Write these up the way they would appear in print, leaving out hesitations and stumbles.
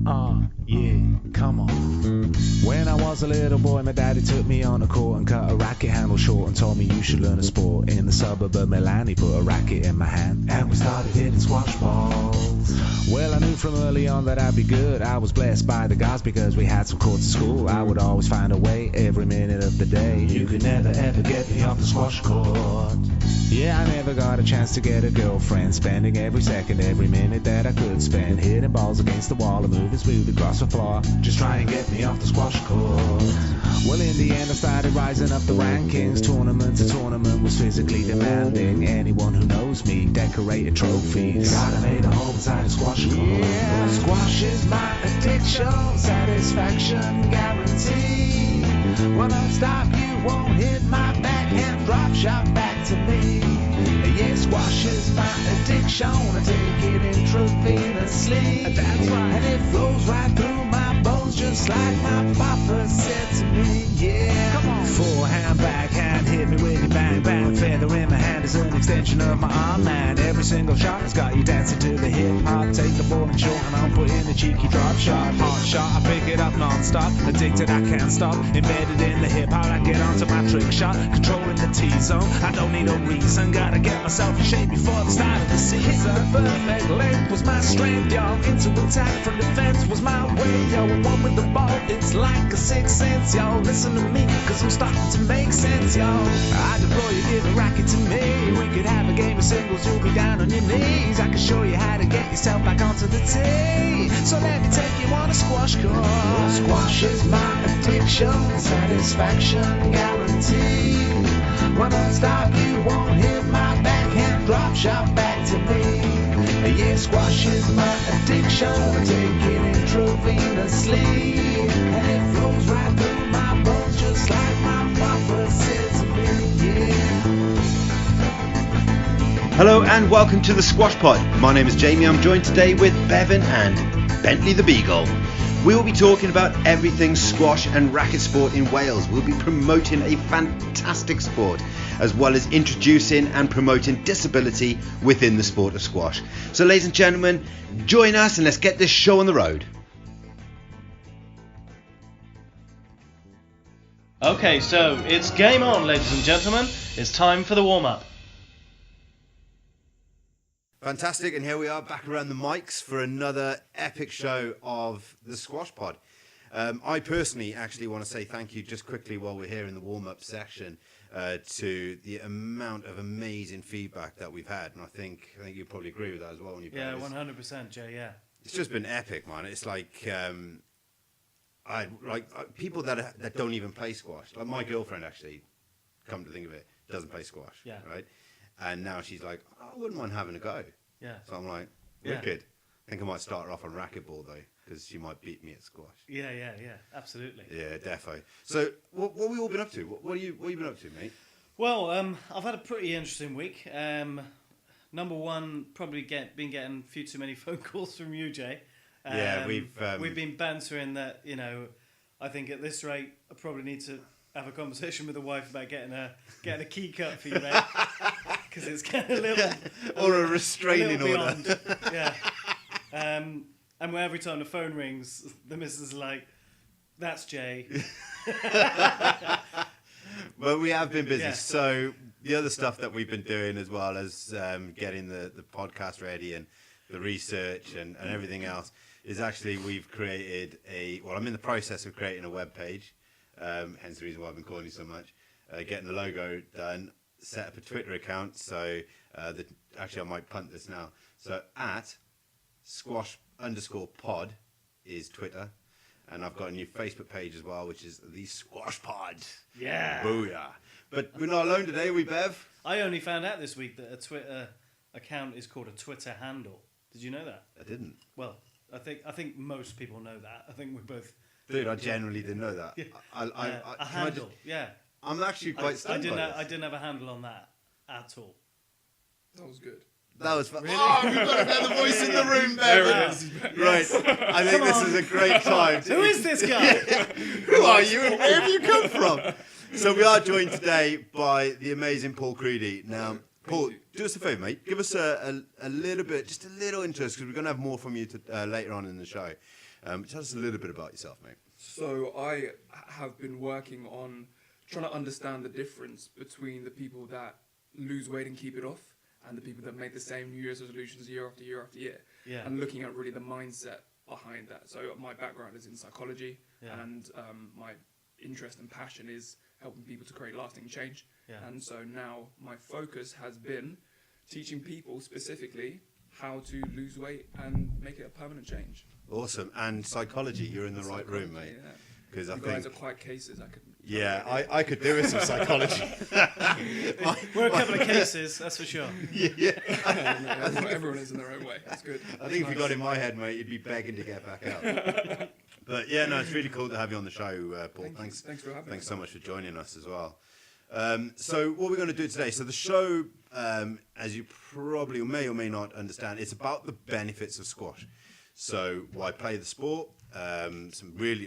Yeah, come on. When I was a little boy, my daddy took me on the court and cut a racket handle short and told me you should learn a sport. In the suburb of Milan, he put a racket in my hand and we started hitting squash balls. Well, I knew from early on that I'd be good. I was blessed by the gods because we had some courts at school. I would always find a way every minute of the day. You could never ever get me off the squash court. Yeah, I never got a chance to get a girlfriend, spending every second, every minute that I could spend hitting balls against the wall and moving smooth across the floor, just try and get me off the squash court. Well, in the end I started rising up the rankings. Tournament to tournament was physically demanding. Anyone who knows me decorated trophies. Gotta make a home inside a squash court. Yeah, squash is my addiction, satisfaction guaranteed. When I stop, you won't hit my backhand drop shot back to me. Yeah, squash is my addiction, I take it intravenously. That's right, and it flows right through my bones, just like my papa said to me. Yeah, come on. Forehand, backhand, hit me with your bang bang. Feather in my hand is an extension of my arm, man. Every single shot has got you dancing to the hip hop. Take the ball and short and I'll put in a cheeky drop shot. Hot shot, I pick it up non-stop. Addicted, I can't stop. Embedded in the hip hop, I get onto my trick shot. Controlling the T-zone, I don't need no reason. Gotta get myself in shape before the start of the season. Perfect length was my strength, y'all. Into attack from defense was my way, yo. One with the ball, it's like a sixth sense, y'all. Listen to me, cause I'm starting to make sense, y'all. I deploy you, give a racket to me. We could have a game of singles, you'll be down on your knees. I can show you how to get yourself back onto the tee. So let me take you on a squash court. Squash is my addiction, satisfaction guaranteed. When I stop, you won't hit my backhand drop shot back to me. Yeah, squash is my addiction, I take it intravenously. And it flows right through my bones, just like my papa said to me. Yeah. Hello and welcome to the Squash Pod. My name is Jamie. I'm joined today with Bevan and Bentley the Beagle. We will be talking about everything squash and racket sport in Wales. We'll be promoting a fantastic sport, as well as introducing and promoting disability within the sport of squash. So ladies and gentlemen, join us and let's get this show on the road. Okay, so it's game on, ladies and gentlemen. It's time for the warm-up. Fantastic, and here we are back around the mics for another epic show of the Squash Pod. I personally actually want to say thank you just quickly while we're here in the warm-up section to the amount of amazing feedback that we've had, and I think you probably agree with that as well when you play this. 100%, Jay. Yeah. It's just been epic, man. It's like people that don't even play squash. Like my girlfriend, actually, come to think of it, doesn't play squash. Yeah. Right. And now she's like, I wouldn't mind having a go. Yeah. So I'm like, wicked. I think I might start her off on racquetball though, because she might beat me at squash. Yeah, absolutely. Yeah, defo. So, what have we all been up to? What have you been up to, mate? Well, I've had a pretty interesting week. Number one, probably been getting a few too many phone calls from you, Jay. Yeah, we've been bantering that. You know, I think at this rate, I probably need to have a conversation with the wife about getting a key cut for you, mate. Because it's getting a little... or a restraining order. Yeah. And every time the phone rings, the missus is like, that's Jay. But we have been busy. Yeah. So the other stuff that we've been doing, as well as getting the podcast ready and the research and everything else, is actually we've created I'm in the process of creating a web page, hence the reason why I've been calling you so much, getting the logo done, set up a Twitter account. So actually I might punt this now. So at @squash_pod is Twitter. And I've got a new Facebook page as well, which is the Squash Pod. Yeah. Booyah. But we're not alone today, we, Bev? I only found out this week that a Twitter account is called a Twitter handle. Did you know that? I didn't. Well, I think most people know that. I think we both... Dude, I genuinely didn't know that. Yeah. A handle, yeah. I'm actually quite stunned by this. I didn't have a handle on that at all. That was good. That was fun. Really? Oh, we've got another voice in the room, Bev. There it is. Right. I think this is a great time. Who is this guy? Who are you and where have you come from? So we are joined today by the amazing Paul Creedy. Now, Paul, do us a favour, mate. Give us a little bit, just a little interest, because we're going to have more from you later on in the show. Tell us a little bit about yourself, mate. So I have been working on trying to understand the difference between the people that lose weight and keep it off and the people that make the same New Year's resolutions year after year after year. Yeah. And looking at really the mindset behind that. So my background is in psychology, and my interest and passion is helping people to create lasting change. Yeah. And so now my focus has been teaching people specifically how to lose weight and make it a permanent change. Awesome. And psychology, you're in the right room, mate. Yeah. Because You guys are quite cases. I could. I could do with some psychology. We're a couple of cases, that's for sure. Everyone is in their own way. That's good. I think if you got in my head, mate, you'd be begging to get back out. But yeah, no, it's really cool to have you on the show, Paul. Thanks for having me. Thanks so much for joining us as well. So what we're going to do today, so the show, as you probably may or may not understand, it's about the benefits of squash. So why play the sport? I've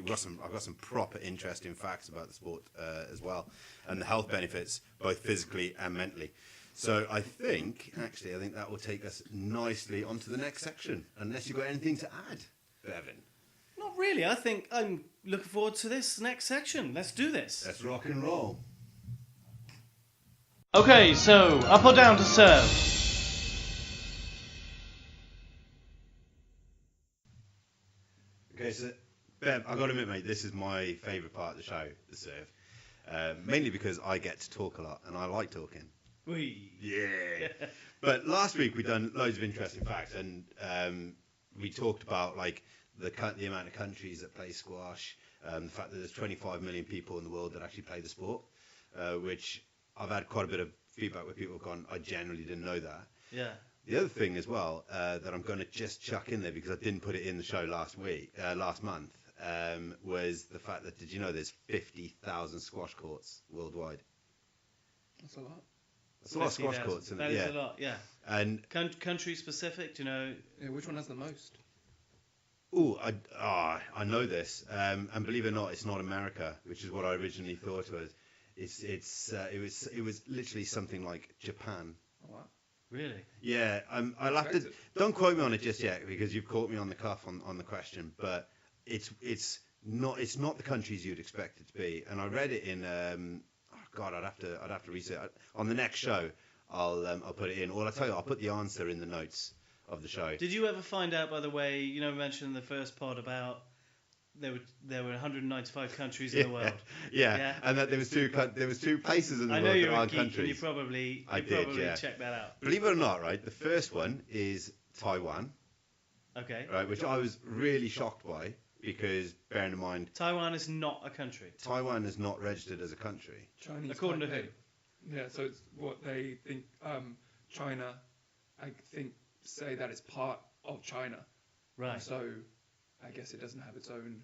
got some proper interesting facts about the sport as well, and the health benefits, both physically and mentally. So I think that will take us nicely onto the next section, unless you've got anything to add, Bevan. Not really. I think I'm looking forward to this next section. Let's do this. Let's rock and roll. Okay, so up or down to serve? Okay, so Bev, I've got to admit, mate, this is my favourite part of the show, the serve. Mainly because I get to talk a lot, and I like talking. Whee. Yeah. But last week we done loads of interesting facts, and we talked about like the amount of countries that play squash, the fact that there's 25 million people in the world that actually play the sport, which I've had quite a bit of feedback where people have gone, I generally didn't know that. Yeah. The other thing as well that I'm going to just chuck in there because I didn't put it in the show last month, was the fact that, did you know there's 50,000 squash courts worldwide? That's a lot. That's a lot of squash courts. That is a lot, yeah. And country specific, do you know? Yeah, which one has the most? I know this, and believe it or not, it's not America, which is what I originally thought it was. It was literally something like Japan. Oh, wow. Really? Yeah, I'll have to. Don't quote me on it just yet because you've caught me on the cuff on the question. But it's not the countries you'd expect it to be. And I read it in. I'd have to research it. On the next show. I'll put it in. Or I'll tell you, I'll put the answer in the notes of the show. Did you ever find out, by the way? You know, mentioned in the first pod about there were 195 countries in the world. Yeah, and that there was two places in the world that aren't countries. You probably checked that out. Believe it or not, right? The first one is Taiwan. Okay. Right, which I was really shocked by because, bearing in mind, Taiwan is not a country. Taiwan is not registered as a country. Chinese. According to who? Yeah, so it's what they think. China, I think, say that it's part of China. Right. So I guess it doesn't have its own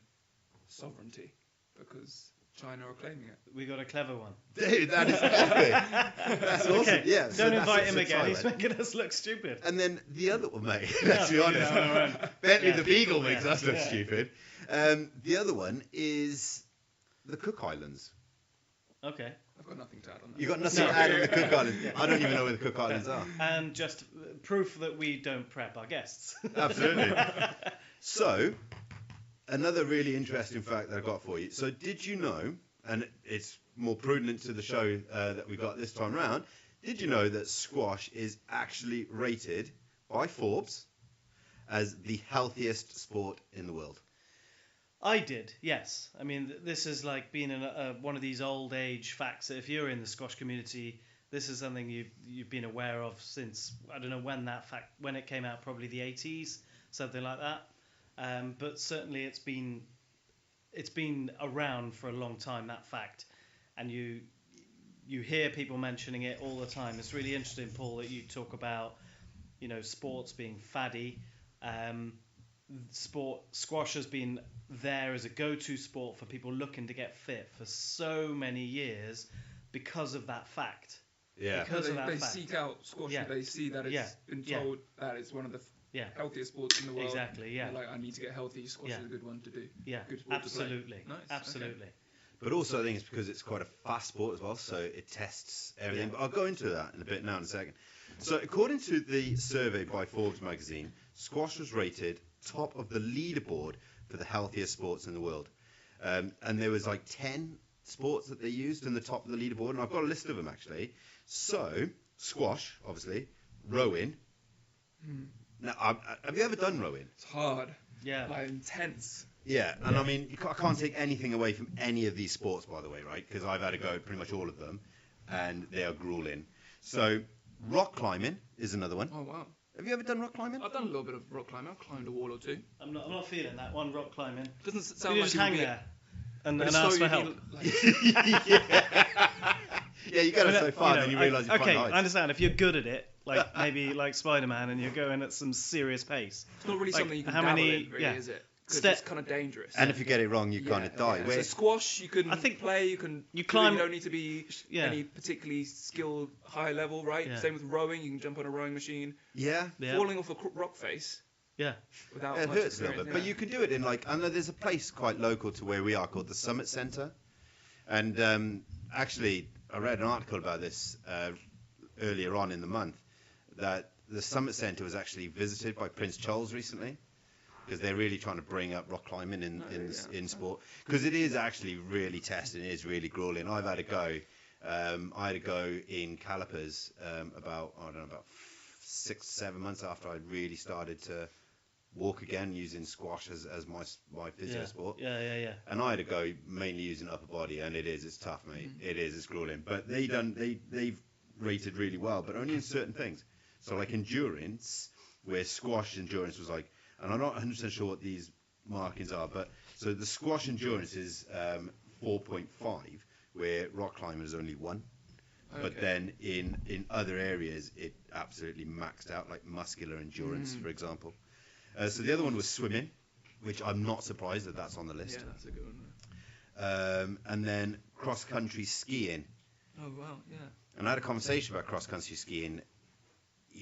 sovereignty because China are claiming it. We got a clever one. Dude, that is epic. That's awesome. Okay. Yeah. Don't invite him again. He's making us look stupid. And then the other one, mate. Let's be honest. Bentley the Beagle makes us look stupid. The other one is the Cook Islands. Okay. I've got nothing to add on that. You got nothing to add on the Cook Islands. I don't even know where the Cook Islands are. And just proof that we don't prep our guests. Absolutely. So, another really interesting fact that I got for you. So, did you know, and it's more prudent to the show that we got this time around, did you know that squash is actually rated by Forbes as the healthiest sport in the world? I did, yes. I mean, this is like being one of these old age facts that if you're in the squash community, this is something you've been aware of since, I don't know when it came out, probably the 80s, something like that. But certainly it's been around for a long time, that fact. And you hear people mentioning it all the time. It's really interesting, Paul, that you talk about, sports being faddy. Squash has been there as a go-to sport for people looking to get fit for so many years because of that fact. Yeah. Because of that they fact. Seek out squash. Yeah. They see that it's been told that it's one of the healthiest sports in the world. Exactly. Yeah. They're like, I need to get healthy. Squash is a good one to do. Yeah. Good sport Absolutely. To play. Nice. Absolutely. Okay. But also, I think it's because it's quite a fast sport as well, so it tests everything. But I'll go into that in a bit now in a second. So, according to the survey by Forbes magazine, squash was rated top of the leaderboard for the healthiest sports in the world. And there was like 10 sports that they used in the top of the leaderboard, and I've got a list of them actually. So, squash, obviously, rowing. Now, have you ever done rowing? It's hard. Yeah. Like intense. Yeah, and I mean, I can't take anything away from any of these sports, by the way, right? Because I've had to go at pretty much all of them, and they are grueling. So, rock climbing is another one. Oh wow. Have you ever done rock climbing? I've done a little bit of rock climbing. I've climbed a wall or two. I'm not feeling that one, rock climbing. Doesn't You sound like just it would hang be there and but it's ask so for you help. need, like, Yeah, you go so far, then you realise you can't okay, hide. I understand. If you're good at it, like maybe like Spider-Man, and you're going at some serious pace. it's not really Like, something you can how dabble many- in, really, yeah. is it? Because Step- it's kind of dangerous. And if you get it wrong, you kind of die. Yeah. Where- So squash, you can I think play, you can you do it, climb- You don't need to be Yeah. any particularly skilled high level, right? Yeah. Same with rowing, you can jump on a rowing machine. yeah, Yeah. Falling off a rock face Yeah. without it much hurts a little bit. experience, But yeah. you can do it in like, I know there's a place quite local to where we are called the Summit Centre. And actually, I read an article about this earlier on in the month, that the Summit Centre was actually visited by Prince Charles recently, because they're really trying to bring up rock climbing in sport, because it is actually really testing, it is really grueling. I've had to go. I had to go in calipers about 6-7 months after I really started to walk again, using squash as my physio sport. Yeah. And I had to go mainly using upper body, and it's tough, mate. It's grueling. But they've rated really well, but only in certain things. So like endurance, where squash endurance was like, and I'm not 100% sure what these markings are, but so the squash endurance is 4.5, where rock climbing is only 1. But Okay. then in other areas, it absolutely maxed out, like muscular endurance, for example. So the other one was swimming, which I'm not surprised that that's on the list. Yeah, that's a good one. And then cross-country skiing. Oh wow, yeah. And I had a conversation about cross-country skiing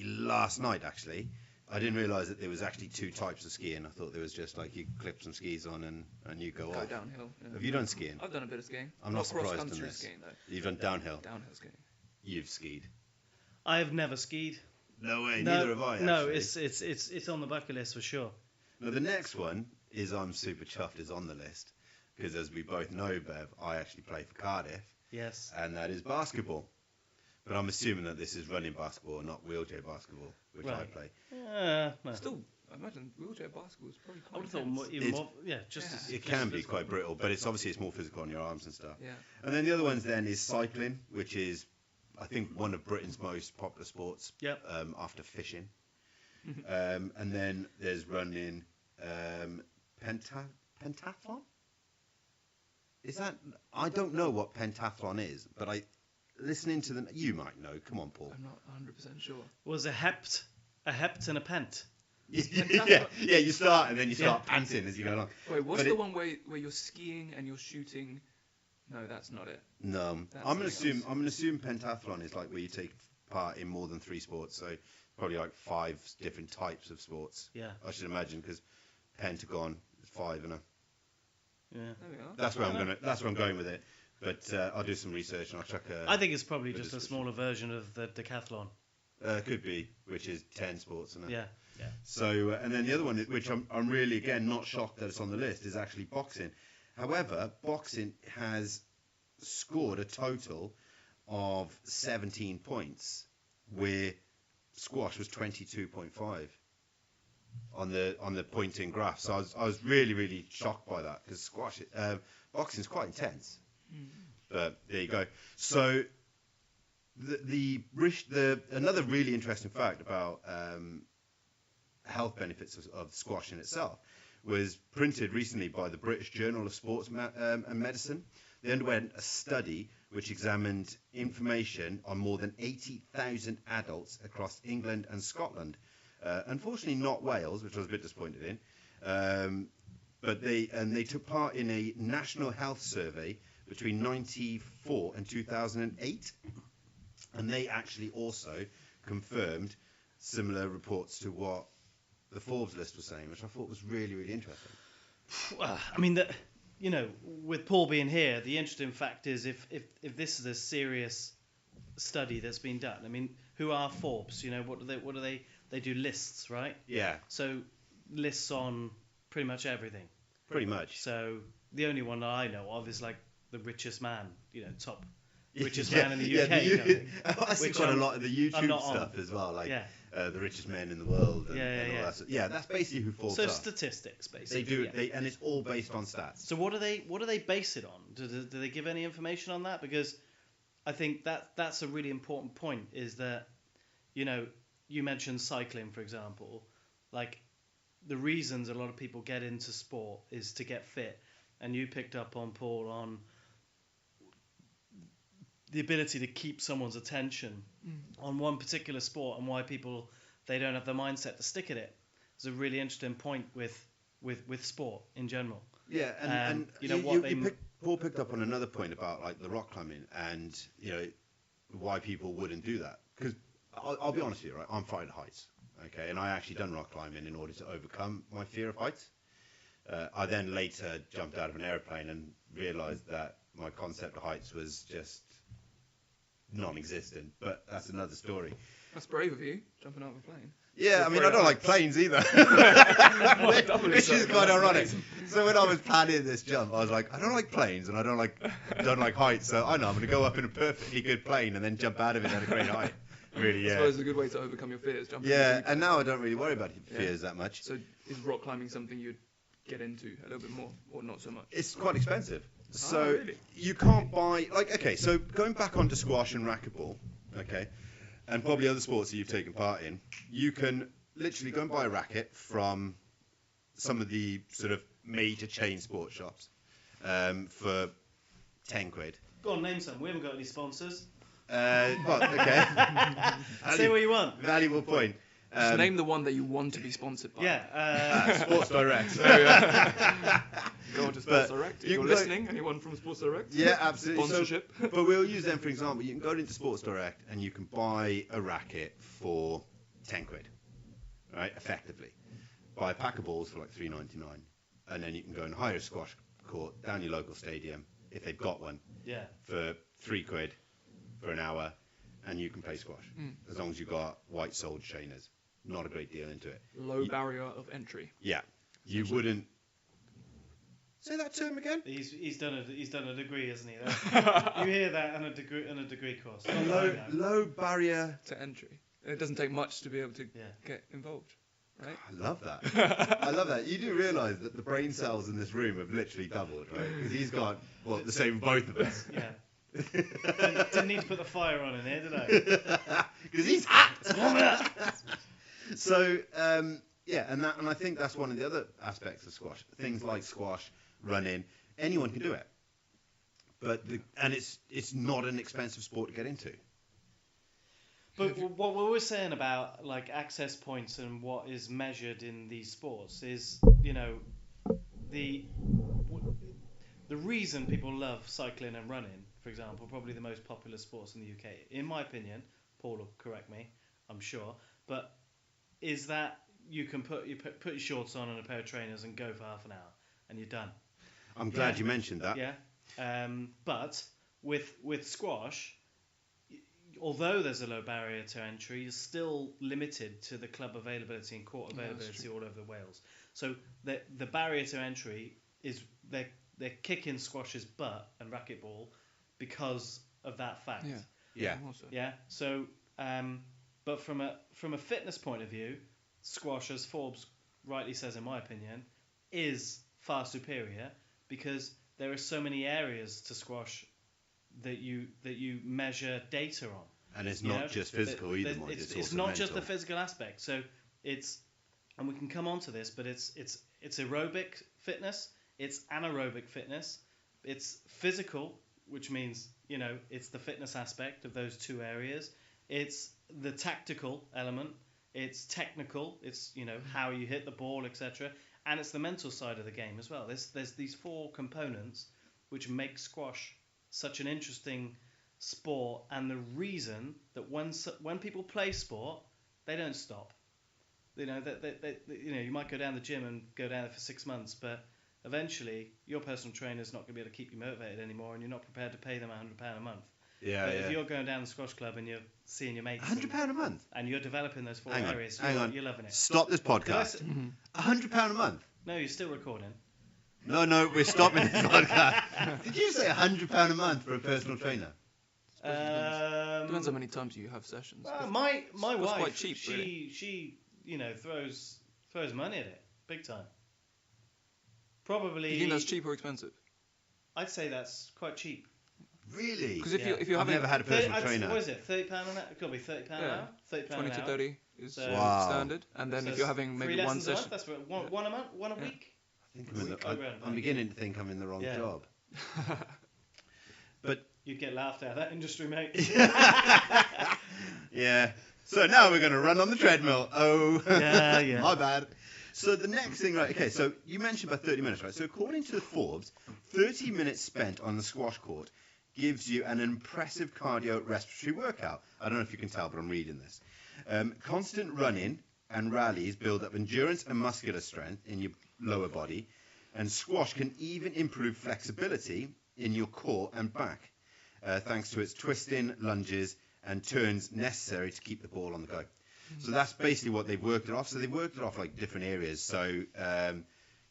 last night, actually. I didn't realise that there was actually 2 types of skiing. I thought there was just like you clip some skis on and you go off. downhill. Yeah. Have you done skiing? I've done a bit of skiing. I'm not surprised in cross-country this. skiing though. You've done downhill. Downhill skiing. You've skied. I have never skied. No way, No, neither have I, actually. No, it's on the bucket list for sure. Now, the next one is I'm super chuffed is on the list, because as we both know, Bev, I actually play for Cardiff, Yes. and that is basketball. But I'm assuming that this is running basketball, not wheelchair basketball, which I Right. play. No. Still, I imagine wheelchair basketball is probably I quite would have thought intense. more, even It's- more. Yeah, just Yeah. as It just can as be physical. quite brittle, but it's obviously it's more physical on your arms and stuff. Yeah. And then the other ones then is cycling, which is, I think, one of Britain's most popular sports. Yep. After fishing. And then there's running, pentathlon. Is that? I don't know what pentathlon is, but listening to them, you might know. Come on, Paul. I'm not 100% sure. Was a hept and a pent. yeah, you start and then you start panting as you go along. Wait, what's But the it- one where you're skiing and you're shooting? No, that's not it. No, That's I'm gonna something else. assume pentathlon is like where you take part in more than 3 sports, so probably like 5 different types of sports. Yeah. I should imagine, because pentagon is 5, and Yeah. There we are. that's where I'm going with it. But I'll do some research and I'll check. I think it's probably the just a description. smaller version of the decathlon. Could be, which is 10 sports, isn't it? Yeah. So, and then the other one, which I'm really, again, not shocked that it's on the list, is actually boxing. However, boxing has scored a total of 17 points, where squash was 22.5 on the pointing graph. So I was really, really shocked by that, because boxing is quite intense. But there you go. So another really interesting fact about health benefits of squash in itself was printed recently by the British Journal of Sports and Medicine. They underwent a study which examined information on more than 80,000 adults across England and Scotland. Unfortunately, not Wales, which I was a bit disappointed in. But they took part in a national health survey between 1994 and 2008, and they actually also confirmed similar reports to what the Forbes list was saying, which I thought was really, really interesting. Well, I mean, with Paul being here, the interesting fact is if this is a serious study that's been done. I mean, who are Forbes? What do they do lists, right? Yeah. So lists on pretty much everything. Pretty much. So the only one that I know of is like the richest man, top richest man in the UK. Yeah, kind of thing. I see Which quite a I'm- lot of the I'm YouTube not on. stuff as well, like Yeah. the richest men in the world. And, Yeah, and all yeah. that. Yeah, that's basically who falls So up. statistics, They basically. do, yeah. and it's all based on stats. So what do they base it on? Do they give any information on that? Because I think that's a really important point. Is that you mentioned cycling, for example, like the reasons a lot of people get into sport is to get fit, and you picked up on, Paul, on the ability to keep someone's attention on one particular sport and why people they don't have the mindset to stick at it. It's a really interesting point with sport in general. Yeah, and Paul picked up on another point about like the rock climbing and why people wouldn't do that. Because I'll be honest with you, right? I'm frightened of heights. Okay, and I actually done rock climbing in order to overcome my fear of heights. I then later jumped out of an airplane and realised that my concept of heights was just non-existent. But that's another story. That's brave of you, jumping out of a plane. Yeah, I mean, I don't like planes either, which is quite ironic. So when I was planning this jump, I was like, I don't like planes and I don't like heights. So I know I'm going to go up in a perfectly good plane and then jump out of it at a great height. Really, yeah. I suppose it's a good way to overcome your fears. Jumping Yeah, into and now I don't really worry about fears that much. So is rock climbing something you'd get into a little bit more, or not so much? It's quite expensive. So really? you can't buy so going back onto squash and racquetball, okay, and probably other sports that you've taken part in, you can literally go and buy a racket from some of the sort of major chain sports shops for 10 quid. Go on, name some. We haven't got any sponsors. Well, okay. Say what you want. Valuable point. Just name the one that you want to be sponsored by. Yeah. Sports Direct. Go on to Sports But Direct. If you you're can go- listening, anyone from Sports Direct? Yeah, absolutely. Sponsorship. But we'll use them for example. You can go into Sports Direct and you can buy a racket for 10 quid, right? Effectively, buy a pack of balls for like $3.99, and then you can go and hire a squash court down your local stadium if they've got one Yeah. for 3 quid for an hour, and you can play squash as long as you've got white-soled trainers. Not a great deal into it. Low barrier of entry. Yeah, you wouldn't. Say that term again. He's done a degree, hasn't he? You hear that on a degree course. Low barrier. To entry. It doesn't take much to be able to get involved, right? I love that. I love that. You do realise that the brain cells in this room have literally doubled, right? Because he's got the same both of us. Yeah. Didn't need to put the fire on in here, did I? Because he's hot. So and I think that's one of the other aspects of squash. Things like squash, running, anyone can do it. But it's not an expensive sport to get into. But what we're saying about like access points and what is measured in these sports is, the reason people love cycling and running, for example, probably the most popular sports in the UK, in my opinion, Paul will correct me, I'm sure, but is that you can put your shorts on and a pair of trainers and go for half an hour and you're done. I'm glad you mentioned that. Yeah. But with squash, although there's a low barrier to entry, you're still limited to the club availability and court availability all over Wales. So the barrier to entry is they're kicking squash's butt and racquetball because of that fact. Yeah. Also. Yeah. So, but from a fitness point of view, squash, as Forbes rightly says, in my opinion, is far superior because there are so many areas to squash that you measure data on. And it's not just physical either. It's also not mental. just the physical aspect. So and we can come on to this, but it's aerobic fitness, it's anaerobic fitness, it's physical, which means it's the fitness aspect of those two areas. It's the tactical element. It's technical. It's how you hit the ball, etc. And it's the mental side of the game as well. There's these four components which make squash such an interesting sport, and the reason that when people play sport, they don't stop. You might go down the gym and go down there for 6 months, but eventually your personal trainer's not going to be able to keep you motivated anymore, and you're not prepared to pay them £100 a month. Yeah, But if you're going down the squash club and you're seeing your mates, £100 a month. and you're developing those four Hang areas, on. you're loving it. Stop this podcast. £100 a month. No, you're still recording. No, we're stopping this podcast. Did you say £100 a month for a personal trainer? Depends how many times you have sessions. My It's wife, quite cheap, she really. she throws money at it, big time. Probably. Do you think that's cheap or expensive? I'd say that's quite cheap. Really? Because if Yeah. you're I've having never had a personal What trainer. is it? £30 an hour? It could be £30 an Yeah. hour. £30 20 an to hour. 30 is So- Wow. standard, and then So if you're having three maybe one lessons a month, session, that's one a month, one a Yeah. week. I think I'm, in Go around, I'm mate. beginning to think I'm in the wrong Yeah. job. You'd get laughed out of that industry, mate. Yeah. So now we're going to run on the treadmill. Oh, Yeah. my bad. So the next thing, right? Okay, so you mentioned about 30 minutes, right? So according to Forbes, 30 minutes spent on the squash court gives you an impressive cardio-respiratory workout. I don't know if you can tell, but I'm reading this. Constant running and rallies build up endurance and muscular strength in your lower body, and squash can even improve flexibility in your core and back, thanks to its twisting, lunges, and turns necessary to keep the ball on the go. So that's basically what they've worked it off. So they've worked it off like different areas. So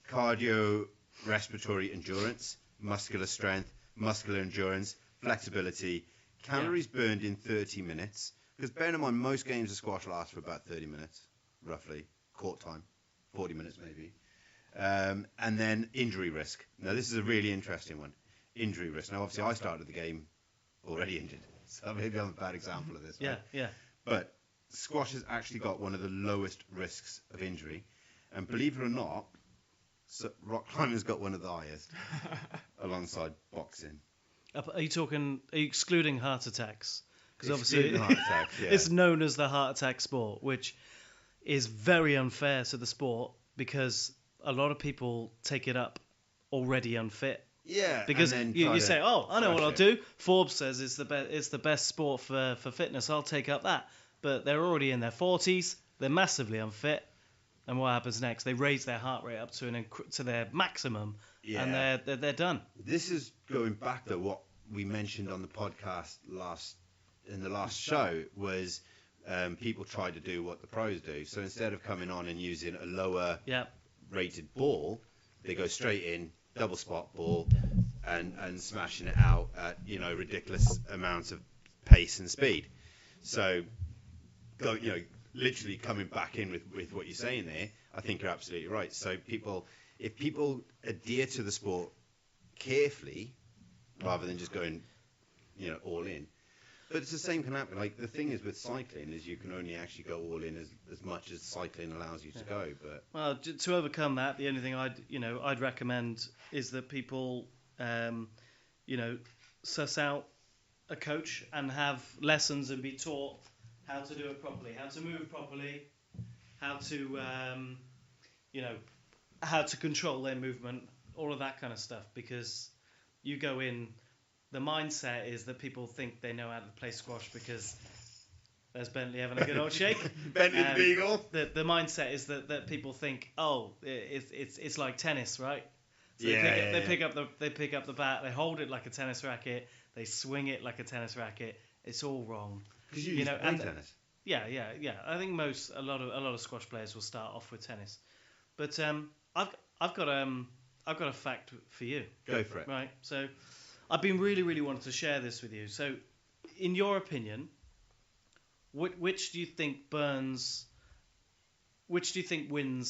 cardio, respiratory endurance, muscular strength, muscular endurance, flexibility, calories burned in 30 minutes. Because bear in mind, most games of squash last for about 30 minutes, roughly, court time, 40 minutes maybe. And then injury risk. Now this is a really interesting one. Injury risk. Now obviously I started the game already injured, so maybe I'm a bad example of this. Right? Yeah. But squash has actually got one of the lowest risks of injury, and believe it or not, rock climbing's got one of the highest, alongside boxing. Are you excluding heart attacks? Because obviously Excluding heart attacks, yeah. it's known as the heart attack sport, which is very unfair to the sport because a lot of people take it up already unfit. Yeah, Because and then you try say, to oh, I know what crush I'll it. do. Forbes says it's the best sport for fitness. I'll take up that. But they're already in their 40s. They're massively unfit. And what happens next? They raise their heart rate up to their maximum, and they're done. This is going back to what we mentioned on the podcast in the last show was people try to do what the pros do. So instead of coming on and using a lower rated ball, they go straight in, double spot ball, and smashing it out at ridiculous amounts of pace and speed. So literally coming back in with what you're saying there, I think you're absolutely right. So if people adhere to the sport carefully rather than just going all in. But it's the same can happen. Like the thing is with cycling is you can only actually go all in as much as cycling allows you to go. But Well, to overcome that, the only thing I'd recommend is that people suss out a coach and have lessons and be taught how to do it properly, how to move properly, how to how to control their movement, all of that kind of stuff. Because you go in, the mindset is that people think they know how to play squash because there's Bentley having a good old shake. Bentley the Beagle. The mindset is that people think, oh, it's like tennis, right? So Yeah, they pick up the bat, they hold it like a tennis racket, they swing it like a tennis racket. It's all wrong. Because you play tennis. Yeah. I think a lot of squash players will start off with tennis, but I've got a fact for you. Go for it. Right. So I've been really wanting to share this with you. So, in your opinion, which do you think wins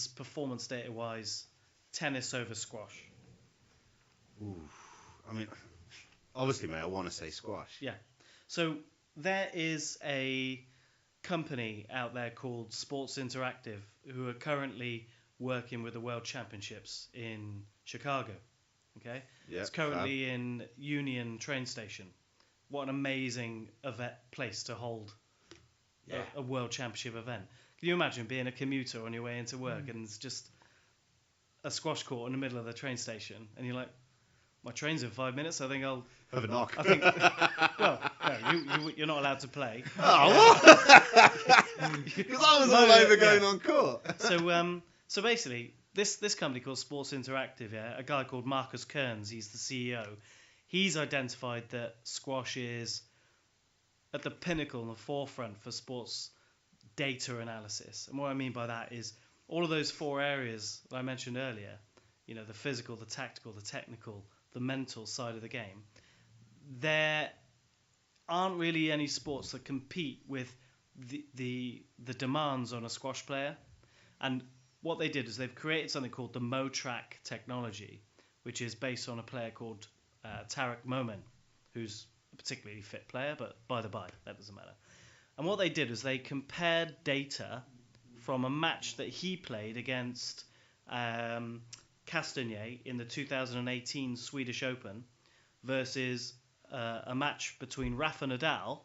performance data wise, tennis over squash? Ooh, I mean, obviously, mate, I want to say squash. Yeah. So there is a company out there called Sports Interactive who are currently working with the World Championships in Chicago. Okay? Yeah, It's currently in Union train station. What an amazing place to hold a World Championship event. Can you imagine being a commuter on your way into work and it's just a squash court in the middle of the train station and you're like, my train's in 5 minutes, I think I'll have a knock. Well, no, you're not allowed to play. Oh, what? Because I was all over going on court. So basically, this company called Sports Interactive, a guy called Marcus Kearns, he's the CEO. He's identified that squash is at the pinnacle and the forefront for sports data analysis. And what I mean by that is all of those 4 areas that I mentioned earlier, the physical, the tactical, the technical, the mental side of the game, there aren't really any sports that compete with the demands on a squash player. And what they did is they've created something called the Mo-Track technology, which is based on a player called Tarek Momen, who's a particularly fit player, but by the by, that doesn't matter. And what they did is they compared data from a match that he played against Castagnet in the 2018 Swedish Open versus a match between Rafa Nadal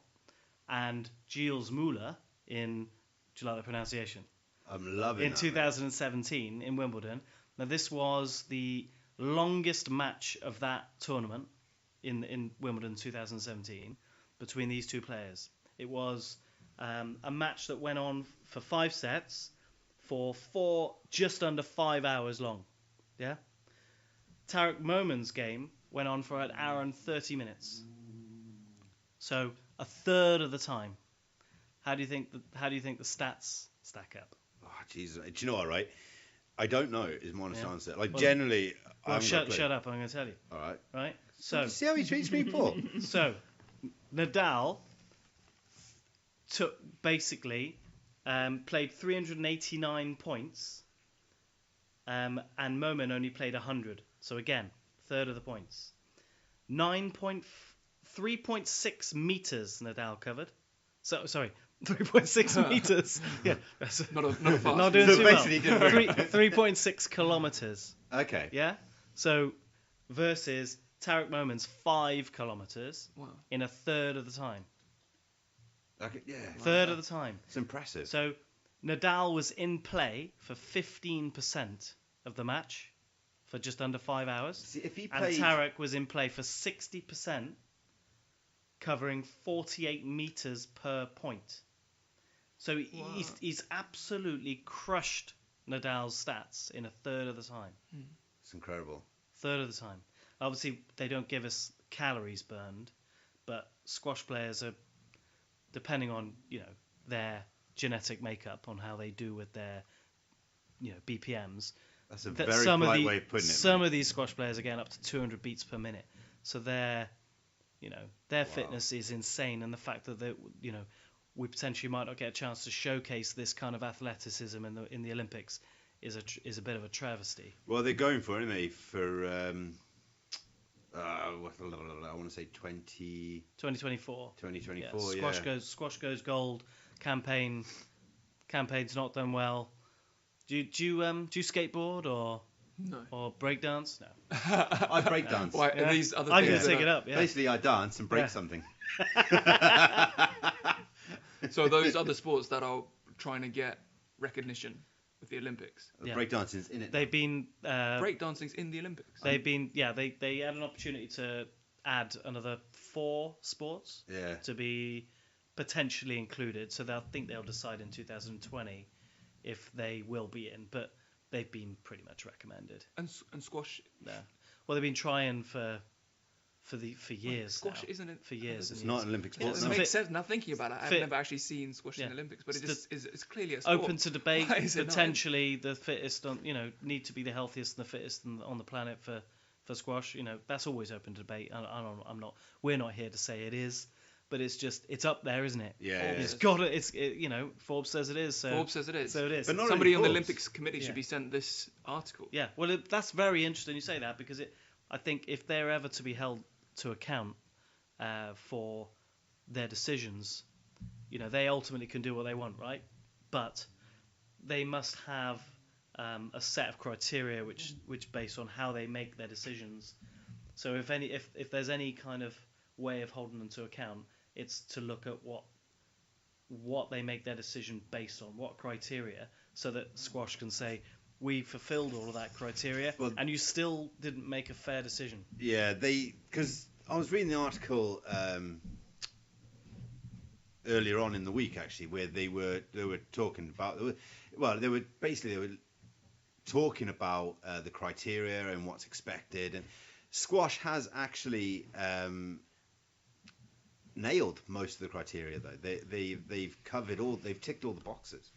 and Gilles Muller in, do you like the pronunciation? I'm loving in that, 2017 in Wimbledon. Now this was the longest match of that tournament in Wimbledon 2017 between these two players. It was a match that went on for 5 sets for just under 5 hours long. Yeah. Tarek Momen's game went on for 1 hour and 30 minutes. So a third of the time. How do you think the stats stack up? Oh, Jesus. Do you know what, right? I don't know is my honest answer. Like, Well, generally... Well, shut up, I'm going to tell you. All right. Right? So, See how he treats me, Paul? so Nadal basically played 389 points, and Momen only played 100. So again, third of the points. 3.6 meters Nadal covered. So sorry, 3.6 meters. Yeah, Not fast. not doing So too basically well. didn't 3.6 kilometers. Okay. Yeah. So versus Tarek Momen's 5 kilometers Wow. in a third of the time. Okay. Yeah. Third of the time. It's impressive. So Nadal was in play for 15% of the match for just under 5 hours. See, if he And played... Tarek was in play for 60%, covering 48 meters per point. So he's absolutely crushed Nadal's stats in a third of the time. It's incredible. Third of the time. Obviously, they don't give us calories burned, but squash players are, depending on their genetic makeup, on how they do with their BPMs. That's a very polite way of putting it. Some of these squash players are getting up to 200 beats per minute. So their fitness is insane, and the fact that we potentially might not get a chance to showcase this kind of athleticism in the Olympics is a bit of a travesty. Well, they're going for, aren't they? For I want to say 2024. 2024. Yeah. Squash goes gold. Campaign's not done well. Do you skateboard or breakdance? No. I breakdance. Why are these other I'm things? going to take it up. Yeah. Basically, I dance and break something. So those other sports that are trying to get recognition with the Olympics. Breakdancing's in it. They've been Breakdancing's in the Olympics. They've been they had an opportunity to add another 4 sports to be potentially included. So I think they'll decide in 2020 if they will be in, but they've been pretty much recommended. And squash. Yeah. Well, they've been trying for years. Squash now. isn't it? For years. It's and not years. an Olympic Yeah, sport. it no. makes sense. Now thinking about it, I've never actually seen squash in the Olympics, but it's clearly a sport. Open to debate. Why is it not? Potentially the fittest need to be the healthiest and the fittest on the planet for squash. That's always open to debate. We're not here to say it is, but it's up there, isn't it? Yeah. It's got it. Forbes says it is. So Forbes says it is. So it is. But not Somebody on the Forbes. Olympics committee should be sent this article. Yeah. Well, that's very interesting you say that, because I think if they're ever to be held to account for their decisions, they ultimately can do what they want, right? But they must have a set of criteria which based on how they make their decisions. So if there's any kind of way of holding them to account, it's to look at what they make their decision based on, what criteria, so that squash can say, we fulfilled all of that criteria, and you still didn't make a fair decision. Yeah, because I was reading the article earlier on in the week, actually, where they were talking about, they were talking about the criteria and what's expected, and squash has actually nailed most of the criteria, though. They've ticked all the boxes.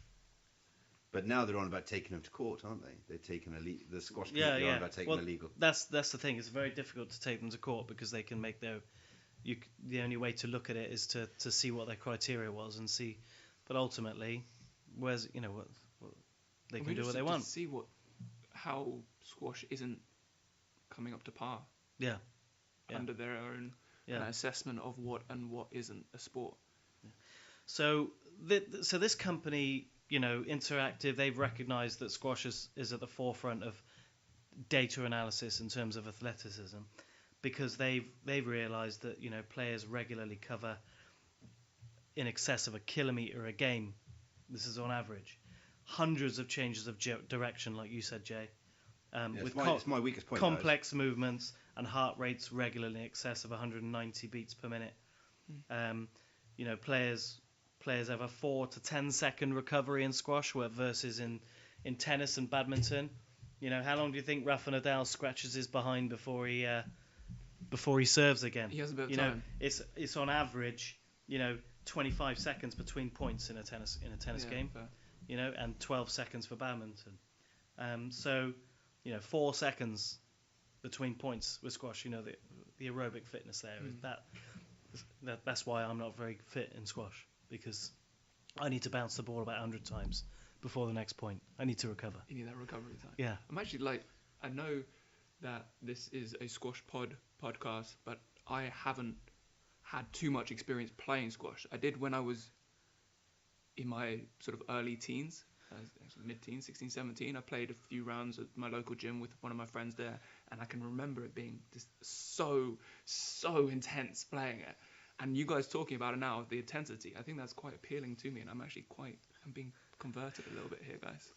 But now they're on about taking them to court, aren't they? They're taking the squash community are on about taking illegal. That's the thing. It's very difficult to take them to court because they can make the only way to look at it is to see what their criteria was and see. But ultimately, where's what they can do what they want. To see how squash isn't coming up to par. Yeah. Under their own assessment of what and what isn't a sport. Yeah. So this company, Interactive, they've recognised that squash is at the forefront of data analysis in terms of athleticism, because they've realised that players regularly cover in excess of 1 kilometre a game. This is on average. Hundreds of changes of direction, like you said, Jay. With it's my weakest point. Complex movements and heart rates regularly in excess of 190 beats per minute. Players have a 4 to 10 second recovery in squash, versus in tennis and badminton. How long do you think Rafa Nadal scratches his behind before he serves again? He has a bit of time. It's on average, 25 seconds between points in a tennis game. Fair. And 12 seconds for badminton. 4 seconds between points with squash. The aerobic fitness there is that's why I'm not very fit in squash, because I need to bounce the ball about 100 times before the next point. I need to recover. You need that recovery time. Yeah. I'm actually I know that this is a squash podcast, but I haven't had too much experience playing squash. I did when I was in my sort of early teens, mid-teens, 16, 17. I played a few rounds at my local gym with one of my friends there, and I can remember it being just so intense playing it. And you guys talking about it now, the intensity, I think that's quite appealing to me, and I'm being converted a little bit here, guys.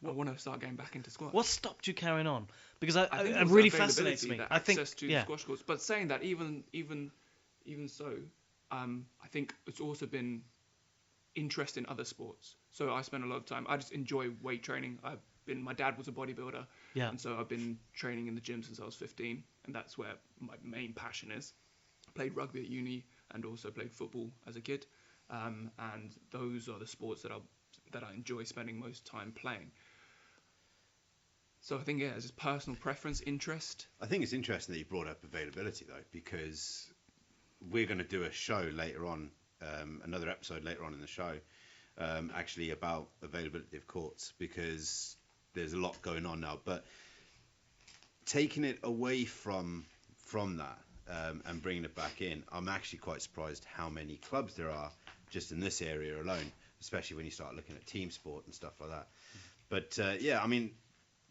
I want to start going back into squash. What stopped you carrying on? Because it think really fascinates me. Access to squash courts. But saying that, even so, I think it's also been interest in other sports. So I spent a lot of time. I just enjoy weight training. My dad was a bodybuilder, and so I've been training in the gym since I was 15, and that's where my main passion is. I played rugby at uni and also played football as a kid, and those are the sports that I enjoy spending most time playing. So I think it's just personal preference, interest. I think it's interesting that you brought up availability though, because we're going to do a show later on, another episode later on in the show, actually about availability of courts, because there's a lot going on now. But taking it away from that and bringing it back in, I'm actually quite surprised how many clubs there are just in this area alone, especially when you start looking at team sport and stuff like that. But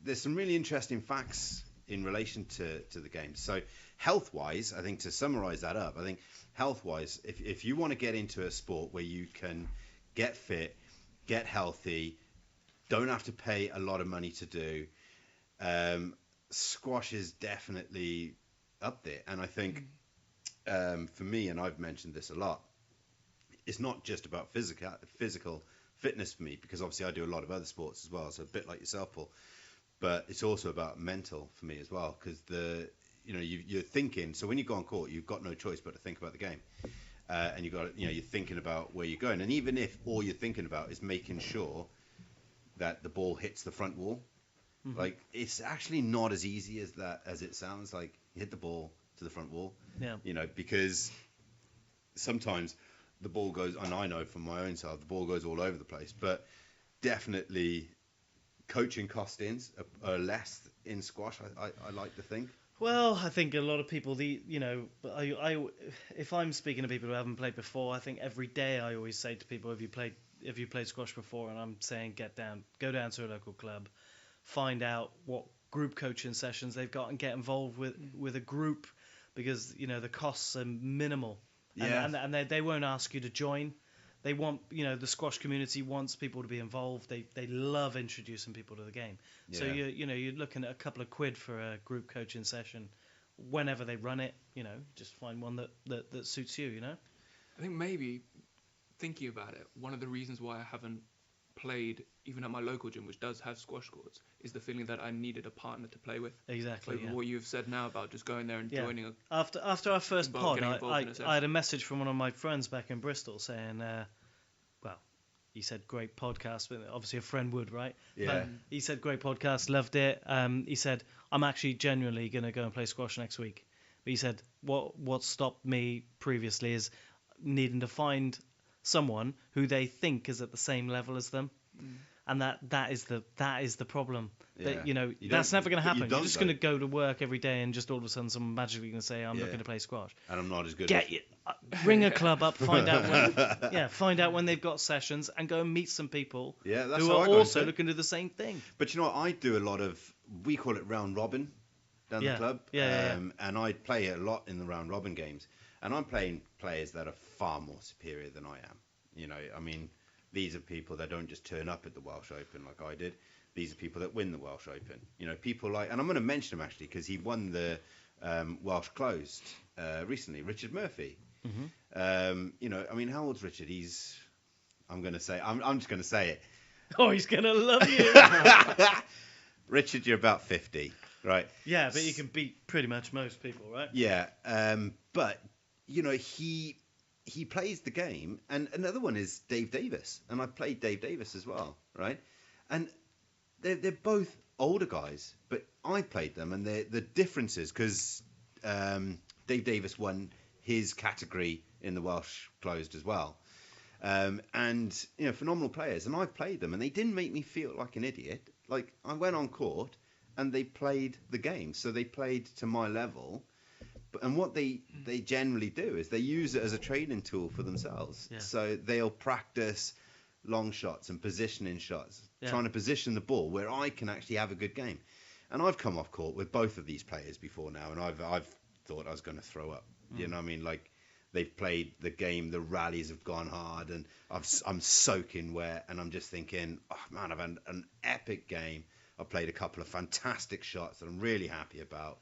there's some really interesting facts in relation to the game. So health-wise, I think to summarise that up, I think health-wise, if you want to get into a sport where you can get fit, get healthy, don't have to pay a lot of money to do, squash is definitely up there. And I think for me, and I've mentioned this a lot, it's not just about physical fitness for me, because obviously I do a lot of other sports as well, so a bit like yourself, Paul. But it's also about mental for me as well, because you're thinking. So when you go on court, you've got no choice but to think about the game, and you're thinking about where you're going. And even if all you're thinking about is making sure that the ball hits the front wall, it's actually not as easy as it sounds. Like, you hit the ball to the front wall, because sometimes the ball goes, and I know from my own side, the ball goes all over the place. But definitely, coaching costings are less in squash, I like to think. Well, I think a lot of people, if I'm speaking to people who haven't played before, I think every day I always say to people, have you played squash before? And I'm saying, go down to a local club, find out what group coaching sessions they've got, and get involved with a group, because the costs are minimal. Yeah. And they won't ask you to join. They want, the squash community wants people to be involved. They love introducing people to the game. Yeah. So you're looking at a couple of quid for a group coaching session whenever they run it. Just find one that suits you. I think maybe thinking about it, one of the reasons why I haven't played even at my local gym, which does have squash courts, is the feeling that I needed a partner to play with. Exactly. So what you've said now about just going there and joining a... After our first pod, I had a message from one of my friends back in Bristol saying, he said great podcast, but obviously a friend would, right? Yeah. But he said great podcast, loved it. He said, I'm actually genuinely going to go and play squash next week. But he said, what stopped me previously is needing to find someone who they think is at the same level as them. And that is the problem. Yeah. That, you know, You that's don't- never going to but you happen. You're don't, just though. going to go to work every day and just all of a sudden someone magically going to say, I'm Yeah. looking to play squash. And I'm not as good. Get you, ring a club up, find out when they've got sessions, and go and meet some people Yeah, that's who how I are got also into it. looking to do the same thing. But you know what? I do a lot of, we call it round robin down Yeah. the club. Yeah. And I play a lot in the round robin games. And I'm playing players that are far more superior than I am. You know, I mean, these are people that don't just turn up at the Welsh Open like I did. These are people that win the Welsh Open. You know, people like, and I'm going to mention him actually because he won the Welsh Closed recently, Richard Murphy. You know, I mean, how old's Richard? I'm going to say, I'm just going to say it. Oh, he's going to love you. Richard, you're about 50, right? Yeah, but you can beat pretty much most people, right? Yeah, but you know he plays the game, and another one is Dave Davis, and I played Dave Davis as well, right? And they're both older guys, but I played them, and the differences because Dave Davis won his category in the Welsh Closed as well, and you know phenomenal players, and I played them, and they didn't make me feel like an idiot. Like I went on court, and they played the game, so they played to my level. And what they generally do is they use it as a training tool for themselves. Yeah. So they'll practice long shots and positioning shots, Yeah. trying to position the ball where I can actually have a good game. And I've come off court with both of these players before now, and I've thought I was going to throw up. You know what I mean? Like they've played the game, the rallies have gone hard, and I'm soaking wet, and I'm just thinking, oh man, I've had an epic game. I've played a couple of fantastic shots that I'm really happy about.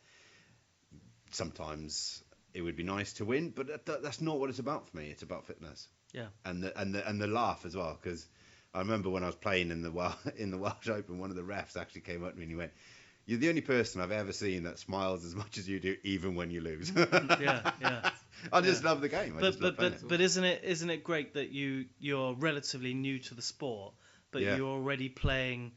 Sometimes it would be nice to win, but that's not what it's about for me. It's about fitness. Yeah. And the laugh as well, because I remember when I was playing in the Welsh Open, one of the refs actually came up to me and he went, "You're the only person I've ever seen that smiles as much as you do, even when you lose." Yeah. I just love the game. I just love playing it. But isn't it great that you're relatively new to the sport, but Yeah. you're already playing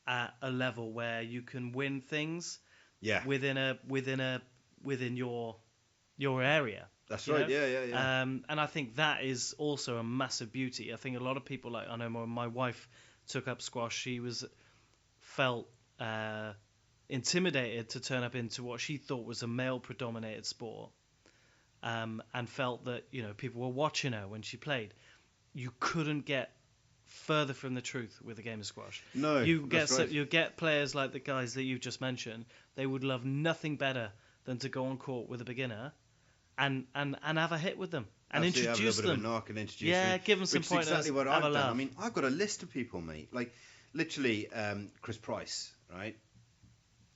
at a level where you can win things Yeah, within your area. that's you right. know? Yeah. And I think that is also a massive beauty. I think a lot of people, like I know my wife took up squash. She felt intimidated to turn up into what she thought was a male-predominated sport, and felt that people were watching her when she played. You couldn't get further from the truth with the game of squash. No, you that's right. you get players like the guys that you've just mentioned. They would love nothing better than to go on court with a beginner and have a hit with them and Absolutely, introduce have a little them. bit of a knock and introduce Yeah, them, give them some which is pointers. exactly what have I've a done. laugh. I mean, I've got a list of people, mate. Like literally, Chris Price, right?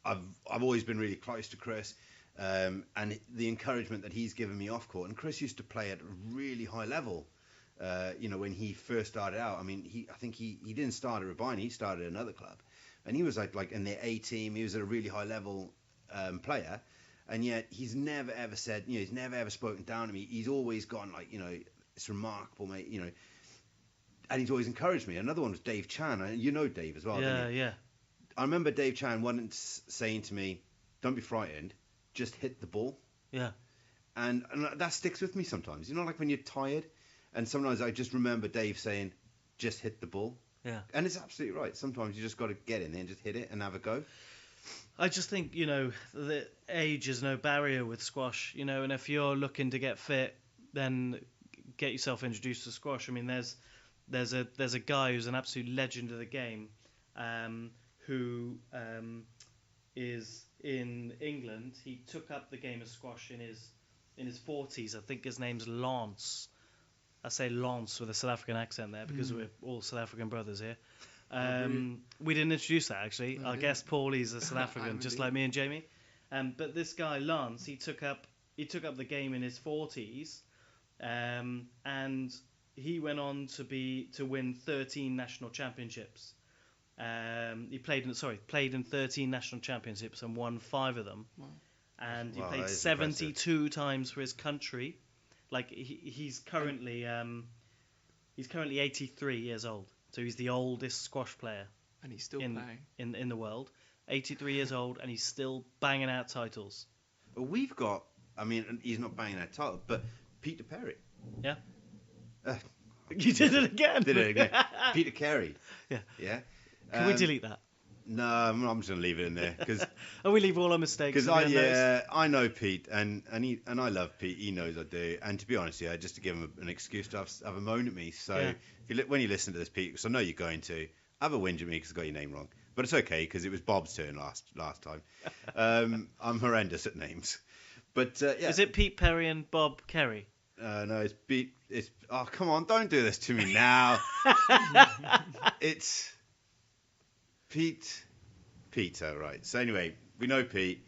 I've always been really close to Chris, and the encouragement that he's given me off court. And Chris used to play at a really high level. When he first started out, I mean, I think he didn't start at Rabine, he started at another club, and he was like in their A team. He was at a really high level player, and yet he's never ever said, he's never ever spoken down to me. He's always gone like, it's remarkable, mate, and he's always encouraged me. Another one was Dave Chan, and you know Dave as well. don't you? Yeah. I remember Dave Chan once saying to me, "Don't be frightened, just hit the ball." Yeah. And that sticks with me sometimes. Like when you're tired. And sometimes I just remember Dave saying, "Just hit the ball." Yeah. And it's absolutely right. Sometimes you just got to get in there and just hit it and have a go. I just think, the age is no barrier with squash, and if you're looking to get fit, then get yourself introduced to squash. I mean, there's a guy who's an absolute legend of the game, who is in England. He took up the game of squash in his 40s. I think his name's Lance. I say Lance with a South African accent there because we're all South African brothers here. We didn't introduce that actually. Our guest Paul, he's a South African, just like me and Jamie. But this guy Lance, he took up the game in his 40s, and he went on to win 13 national championships. He played in 13 national championships and won 5 of them. Wow. And he Wow, played that is 72 times for his country. Like he's currently He's currently 83 years old, so he's the oldest squash player And he's still playing. in the world. 83 years old, and he's still banging out titles. Well, we've got. I mean, he's not banging out title, but Peter Perry. Yeah. Uh, You did it again. Did it again? Peter Carey. Yeah. Yeah. Can we delete that? No, I'm just gonna leave it in there because And we leave all our mistakes. I know Pete and I love Pete. He knows I do. And to be honest, yeah, just to give him an excuse to have a moan at me. So when you listen to this, Pete, because I know you're going to have a whinge at me because I got your name wrong, but it's okay because it was Bob's turn last time. I'm horrendous at names, but yeah. Is it Pete Perry and Bob Kerry? No, it's Pete. Oh, come on! Don't do this to me now. It's Peter, right? So anyway, we know Pete,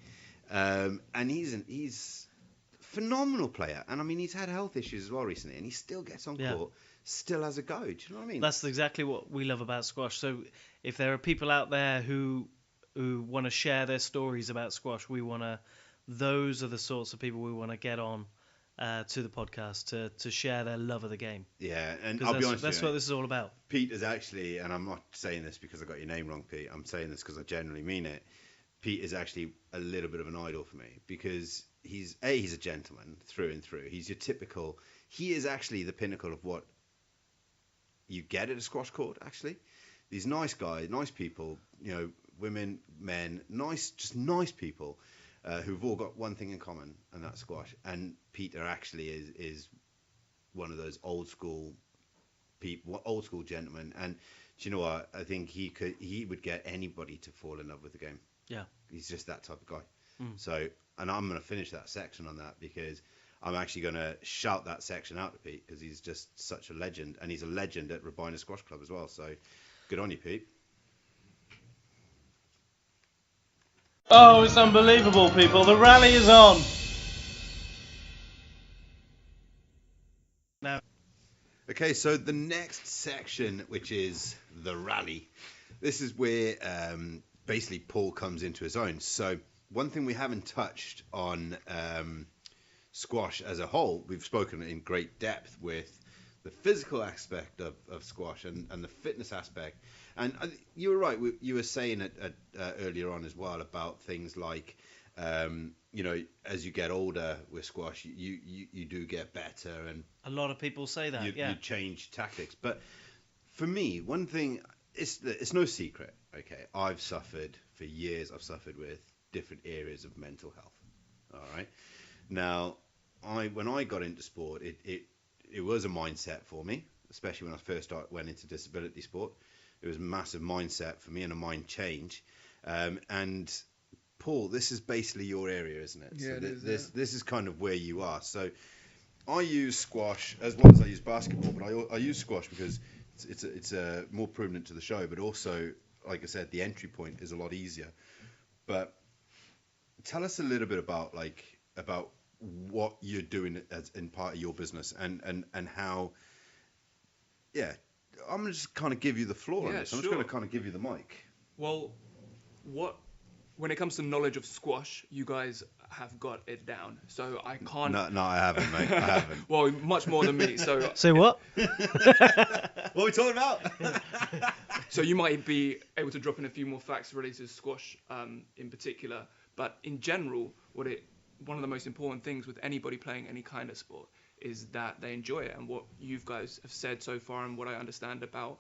and he's a phenomenal player. And I mean, he's had health issues as well recently, and he still gets on court, still has a go. Do you know what I mean? That's exactly what we love about squash. So if there are people out there who want to share their stories about squash, those are the sorts of people we want to get on to the podcast to share their love of the game. Yeah, and I'll be honest, that's what this is all about. Pete is actually, and I'm not saying this because I got your name wrong, Pete. I'm saying this because I genuinely mean it. Pete is actually a little bit of an idol for me because he's a gentleman through and through. He's your typical. He is actually the pinnacle of what you get at a squash court. Actually, these nice guys, nice people, women, men, just nice people. Who've all got one thing in common, and that's squash. And Peter actually is one of those old school people, old school gentlemen. And do you know what? I think he would get anybody to fall in love with the game. Yeah, he's just that type of guy. So, and I'm going to finish that section on that because I'm actually going to shout that section out to Pete because he's just such a legend, and he's a legend at Rabina Squash Club as well. So, good on you, Pete. Oh, it's unbelievable, people. The rally is on. Now. Okay, so the next section, which is the rally, this is where basically Paul comes into his own. So one thing we haven't touched on squash as a whole, we've spoken in great depth with the physical aspect of squash and the fitness aspect. And you were right. You were saying it earlier on as well about things like, as you get older with squash, you do get better, and a lot of people say that. You change tactics. But for me, one thing it's no secret. Okay, I've suffered for years. I've suffered with different areas of mental health. All right. Now, when I got into sport, it was a mindset for me, especially when I first went into disability sport. It was a massive mindset for me and a mind change. And Paul, this is basically your area, isn't it? Yeah, so this is kind of where you are. So I use squash as well as I use basketball, but I use squash because it's more permanent to the show, but also, like I said, the entry point is a lot easier. But tell us a little bit about what you're doing as in part of your business and how, I'm going to just kind of give you the floor on this. I'm just going to kind of give you the mic. Well, when it comes to knowledge of squash, you guys have got it down. So I can't... No, I haven't, mate. I haven't. Well, much more than me. So say what? What are we talking about? So you might be able to drop in a few more facts related to squash in particular. But in general, one of the most important things with anybody playing any kind of sport is that they enjoy it. And what you guys have said so far and what I understand about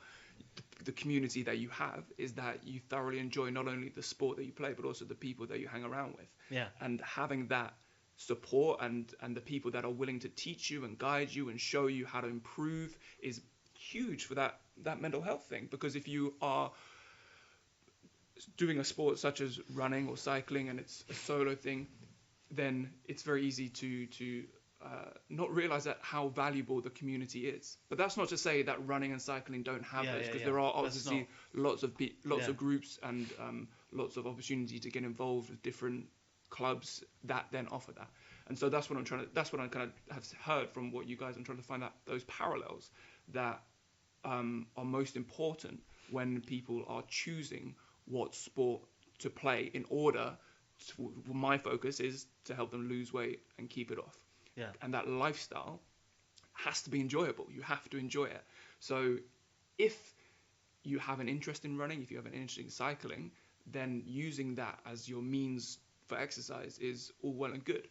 the community that you have is that you thoroughly enjoy not only the sport that you play, but also the people that you hang around with. Yeah. And having that support and the people that are willing to teach you and guide you and show you how to improve is huge for that mental health thing. Because if you are doing a sport such as running or cycling and it's a solo thing, then it's very easy to not realize that how valuable the community is. But that's not to say that running and cycling don't have those, because there are obviously lots of groups and lots of opportunity to get involved with different clubs that then offer that. And so that's what I kind of have heard from what you guys. I'm trying to find out those parallels that are most important when people are choosing what sport to play in order to, my focus is to help them lose weight and keep it off. Yeah. And that lifestyle has to be enjoyable. You have to enjoy it. So if you have an interest in running, if you have an interest in cycling, then using that as your means for exercise is all well and good.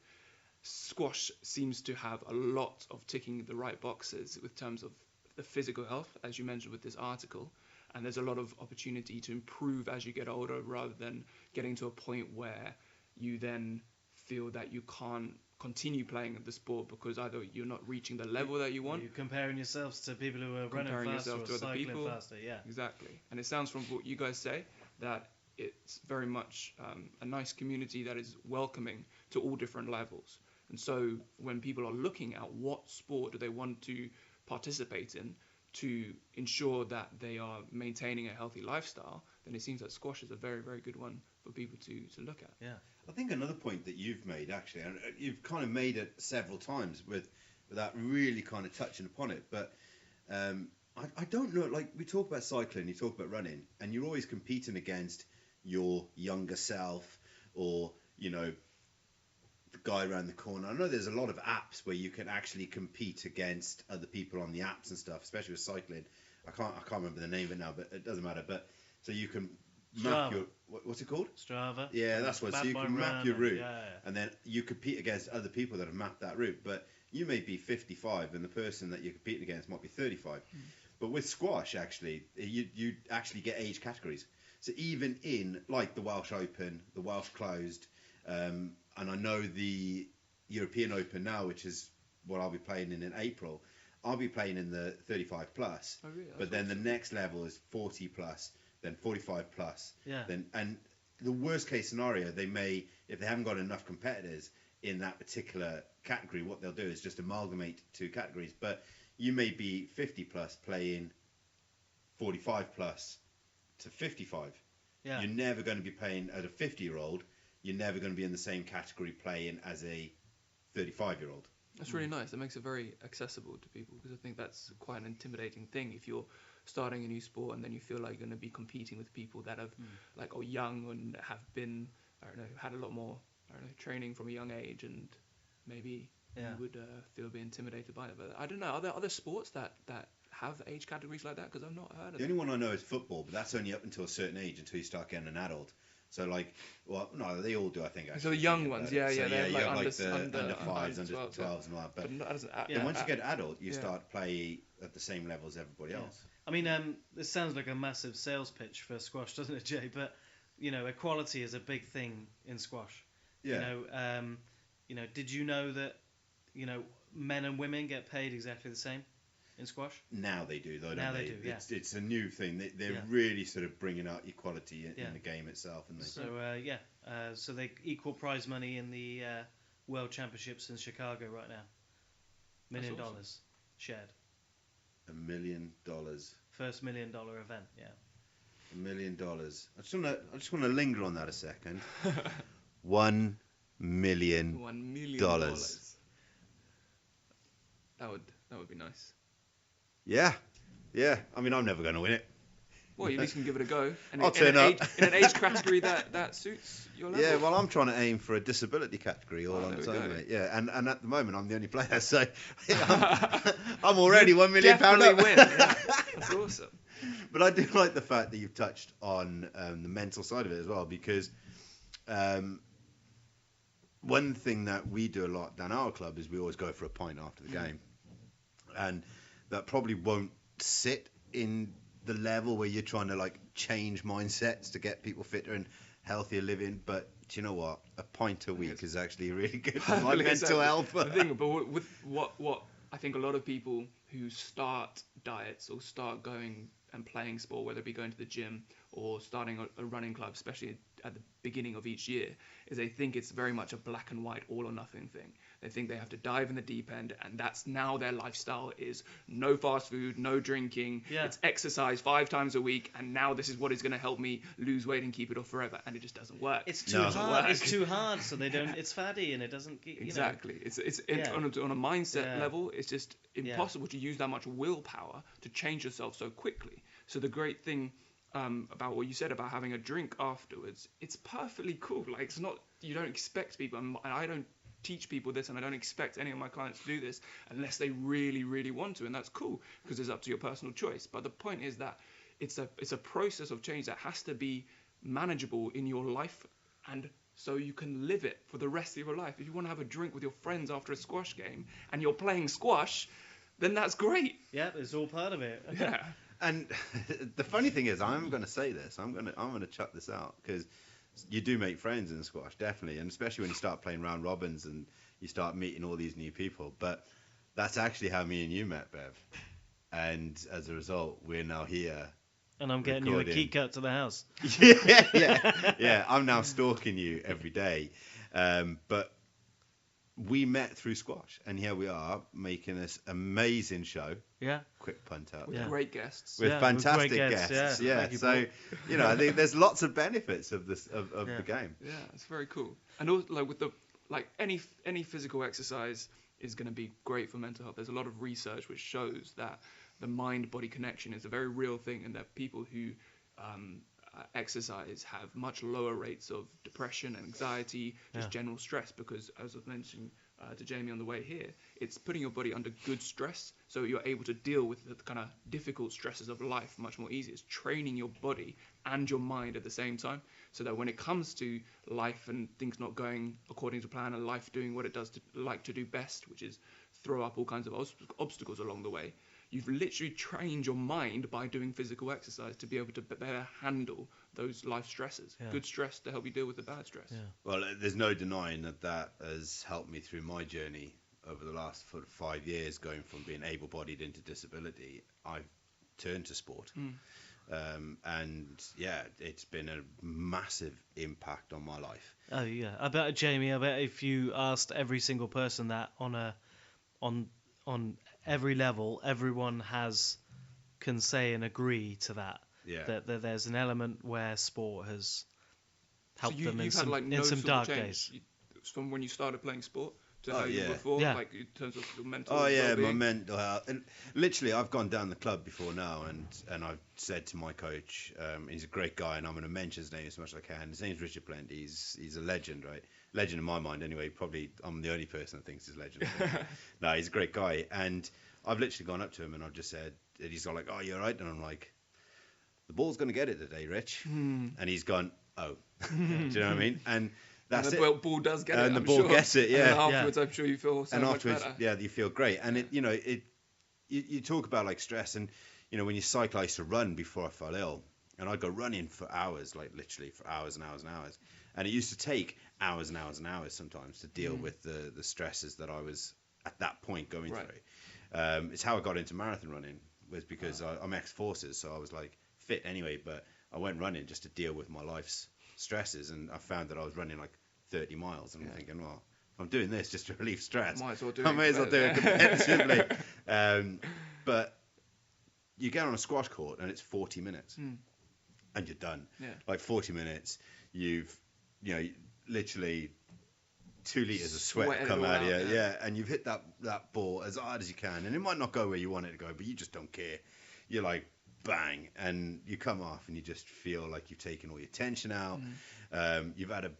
Squash seems to have a lot of ticking the right boxes with terms of the physical health, as you mentioned with this article, and there's a lot of opportunity to improve as you get older, rather than getting to a point where you then feel that you can't continue playing the sport because either you're not reaching the level that you want. You're comparing yourselves to people who are running faster or to other cycling people. faster. Yeah, Exactly. And it sounds from what you guys say that it's very much a nice community that is welcoming to all different levels. And so when people are looking at what sport do they want to participate in to ensure that they are maintaining a healthy lifestyle, then it seems that squash is a very, very good one for people to look at. Yeah. I think another point that you've made, actually, and you've kind of made it several times without really kind of touching upon it, but I don't know, like we talk about cycling, you talk about running, and you're always competing against your younger self or, you know, the guy around the corner. I know there's a lot of apps where you can actually compete against other people on the apps and stuff, especially with cycling. I can't remember the name of it now, but it doesn't matter. But so you can map your what's it called? Strava. Yeah, that's what. So you can map your route, and then you compete against other people that have mapped that route. But you may be 55, and the person that you're competing against might be 35. But with squash, actually, you actually get age categories. So even in like the Welsh Open, the Welsh Closed, and I know the European Open now, which is what I'll be playing in April. I'll be playing in the 35 plus. Oh, really? But then the next level is 40 plus, then 45 plus. Yeah. And the worst case scenario, they may, if they haven't got enough competitors in that particular category, what they'll do is just amalgamate two categories. But you may be 50 plus playing 45 plus to 55. Yeah. You're never going to be playing at a 50-year-old. You're never going to be in the same category playing as a 35-year-old. That's really nice. It makes it very accessible to people, because I think that's quite an intimidating thing if you're starting a new sport and then you feel like you're going to be competing with people that have like are young and have been, I don't know, had a lot more, I don't know, training from a young age, and maybe you would feel a bit intimidated by it. But I don't know, are there other sports that have age categories like that? Because I've not heard of The only one I know is football, but that's only up until a certain age, until you start getting an adult. So like, well, no, they all do, I think. Actually, so the young ones, so they're you like have under, like the under 5s, under 12s, 12s and all that. But that doesn't, then once you get adult, you start play at the same level as everybody else. I mean, this sounds like a massive sales pitch for squash, doesn't it, Jay? But you know, equality is a big thing in squash. Yeah. You know, did you know that, you know, men and women get paid exactly the same in squash? Now they do, though. Now don't they do, yeah. It's a new thing. They're really sort of bringing out equality in the game itself, and So so they equal prize money in the World Championships in Chicago right now. $1 million awesome. shared. $1 million. First $1 million event, yeah. $1 million. I just want to linger on that a second. $1 million. $1 million. That would be nice. Yeah. I mean, I'm never going to win it. Well, you at least can give it a go. I'll turn up. In an age category that suits your level. Yeah, well, I'm trying to aim for a disability category all on its own, mate. Yeah, and at the moment, I'm the only player, so I'm already £1 million definitely up. win. Yeah. That's awesome. But I do like the fact that you've touched on the mental side of it as well, because one thing that we do a lot down our club is we always go for a pint after the game. And that probably won't sit in the level where you're trying to like change mindsets to get people fitter and healthier living, but do you know what? A pint a week is actually really good for my mental health. The thing, but with what I think a lot of people who start diets or start going and playing sport, whether it be going to the gym or starting a running club, especially at the beginning of each year, is they think it's very much a black and white, all or nothing thing. They think they have to dive in the deep end, and that's now their lifestyle is no fast food, no drinking, it's exercise 5 times a week, and now this is what is going to help me lose weight and keep it off forever, and it just doesn't work. It's too hard. It's too hard, so they don't. It's fatty, and it doesn't. Exactly. It's on a mindset level. It's just impossible to use that much willpower to change yourself so quickly. So the great thing about what you said about having a drink afterwards, it's perfectly cool. Like, it's not, you don't expect people, and I don't teach people this, and I don't expect any of my clients to do this unless they really, really want to, and that's cool because it's up to your personal choice. But the point is that it's a process of change that has to be manageable in your life, and so you can live it for the rest of your life. If you want to have a drink with your friends after a squash game and you're playing squash, then that's great. Yeah, it's all part of it. Yeah. And the funny thing is, I'm going to say this. I'm going to chuck this out because you do make friends in squash, definitely, and especially when you start playing round robins and you start meeting all these new people. But that's actually how me and you met, Bev. And as a result, we're now here. And I'm getting you a key cut to the house. Yeah. I'm now stalking you every day. But we met through squash, and here we are making this amazing show. Yeah. Quick punt out. With great guests. With fantastic great guests. Yeah. So, I think there's lots of benefits of this of the game. Yeah, it's very cool. And also, like any physical exercise is going to be great for mental health. There's a lot of research which shows that the mind-body connection is a very real thing, and that people who exercise have much lower rates of depression, anxiety, just general stress, because, as I was mentioning to Jamie on the way here, it's putting your body under good stress, so you're able to deal with the kind of difficult stresses of life much more easy. It's training your body and your mind at the same time, so that when it comes to life and things not going according to plan, and life doing what it does like to do best, which is throw up all kinds of obstacles along the way, you've literally trained your mind by doing physical exercise to be able to better handle those life stresses. Yeah. Good stress to help you deal with the bad stress. Yeah. Well, there's no denying that has helped me through my journey over the last 5 years, going from being able-bodied into disability. I've turned to sport. And yeah, it's been a massive impact on my life. Oh yeah, I bet, Jamie, if you asked every single person that on every level, everyone can say and agree to that. Yeah. That there's an element where sport has helped them in some, in some dark days. From when you started playing sport to how you were before, like in terms of your mental well-being. My mental health. And literally, I've gone down the club before now, and I've said to my coach, he's a great guy, and I'm going to mention his name as much as I can. His name's Richard Blend. He's a legend, right? Legend in my mind, anyway. Probably I'm the only person that thinks he's a legend. No, he's a great guy, and I've literally gone up to him and I've just said, and he's got like, "Oh, you're right," and I'm like, "The ball's going to get it today, Rich," and he's gone, "Oh," do you know what I mean? And that's and the ball does get it. And the ball gets it, yeah. And afterwards, I'm sure you feel so much better. Yeah, you feel great. And you talk about like stress, and when you cycle, I used to run before I fell ill, and I'd go running for hours, like literally for hours and hours and hours. And it used to take hours and hours and hours sometimes to deal with the stresses that I was at that point going through. It's how I got into marathon running, was because I'm ex-forces, so I was like fit anyway, but I went running just to deal with my life's stresses, and I found that I was running like 30 miles, and I'm thinking, well, if I'm doing this just to relieve stress, I may as well do it competitively. But you get on a squash court and it's 40 minutes and you're done. Like 40 minutes, you've literally 2 liters of sweat come out of you, and you've hit that ball as hard as you can, and it might not go where you want it to go, but you just don't care. You're like, bang, and you come off and you just feel like you've taken all your tension out. You've had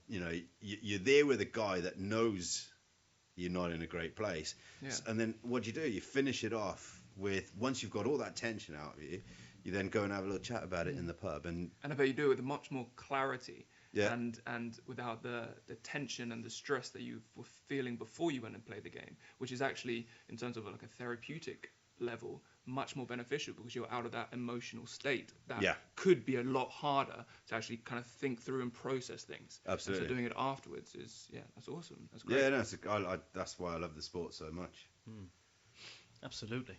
you're there with a guy that knows you're not in a great place, and then what do? You finish it off with, once you've got all that tension out of you, you then go and have a little chat about it in the pub, and I bet you do it with much more clarity. And without the tension and the stress that you were feeling before you went and played the game, which is actually, in terms of like a therapeutic level, much more beneficial, because you're out of that emotional state that could be a lot harder to actually kind of think through and process things. Absolutely. And so doing it afterwards is, that's awesome. That's great. Yeah, no, that's why I love the sport so much. Absolutely.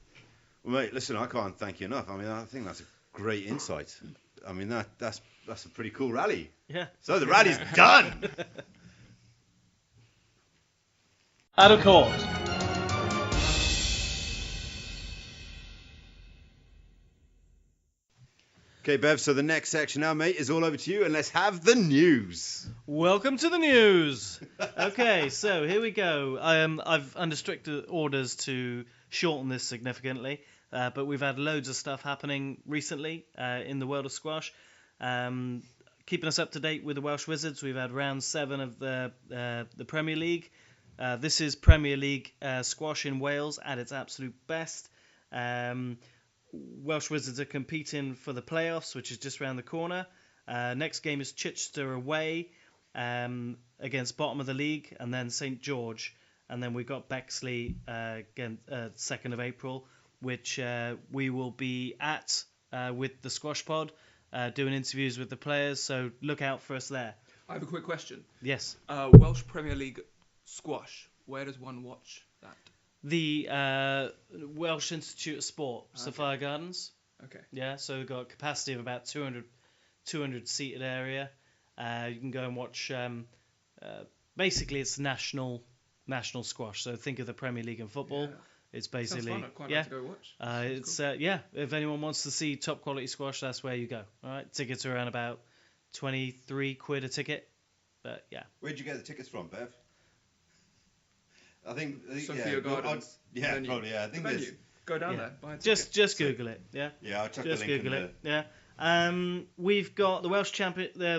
Well, mate, listen, I can't thank you enough. I mean, I think that's a great insight. I mean, that's a pretty cool rally. Yeah. So the rally's done. Out of court. Okay, Bev, so the next section now, mate, is all over to you, and let's have the news. Welcome to the news. Okay, so here we go. I've under strict orders to shorten this significantly, but we've had loads of stuff happening recently in the world of squash. Keeping us up to date with the Welsh Wizards, we've had round 7 of the Premier League. This is Premier League squash in Wales at its absolute best. Welsh Wizards are competing for the playoffs, which is just around the corner. Next game is Chichester away against bottom of the league, and then St George. And then we've got Bexley again, 2nd of April, which we will be at with the Squash Pod, doing interviews with the players. So look out for us there. I have a quick question. Yes. Welsh Premier League squash. Where does one watch that? The Welsh Institute of Sport, Sophia Gardens. Okay. Yeah, so we've got a capacity of about 200 seated area. You can go and watch. Basically, it's national squash. So think of the Premier League in football. Yeah. It's basically Sounds fun. I'd quite like to go watch. It's cool. If anyone wants to see top quality squash, that's where you go. All right, tickets are around about £23 a ticket. But yeah. Where'd you get the tickets from, Bev? I think Sophia Gardens. Yeah, probably. Yeah, I think the there's. venue. Go down there. Buy a ticket. Just Google it. Yeah. Yeah, I'll check Just the link. Google it. Yeah. We've got the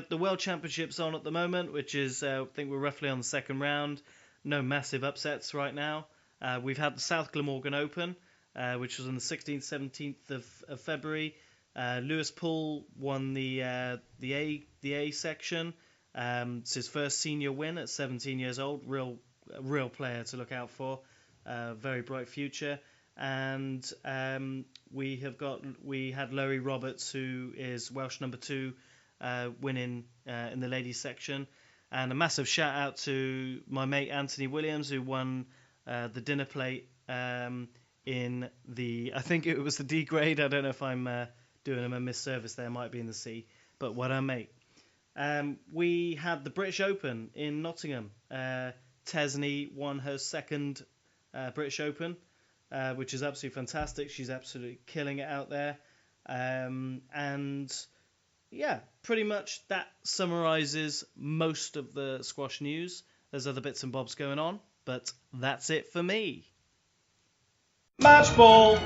the World Championships on at the moment, which is I think we're roughly on the second round. No massive upsets right now. We've had the South Glamorgan Open, which was on the 16th, 17th of February. Lewis Poole won the A section. It's his first senior win at 17 years old. Real player to look out for. Very bright future. And we had Laurie Roberts, who is Welsh number 2, winning in the ladies section. And a massive shout out to my mate Anthony Williams, who won the dinner plate in the, I think it was the D grade. I don't know if I'm doing him a misservice there. Might be in the C. But what a mate. We had the British Open in Nottingham. Tesney won her second British Open, which is absolutely fantastic. She's absolutely killing it out there. And yeah, pretty much that summarises most of the squash news. There's other bits and bobs going on, but that's it for me. Match ball!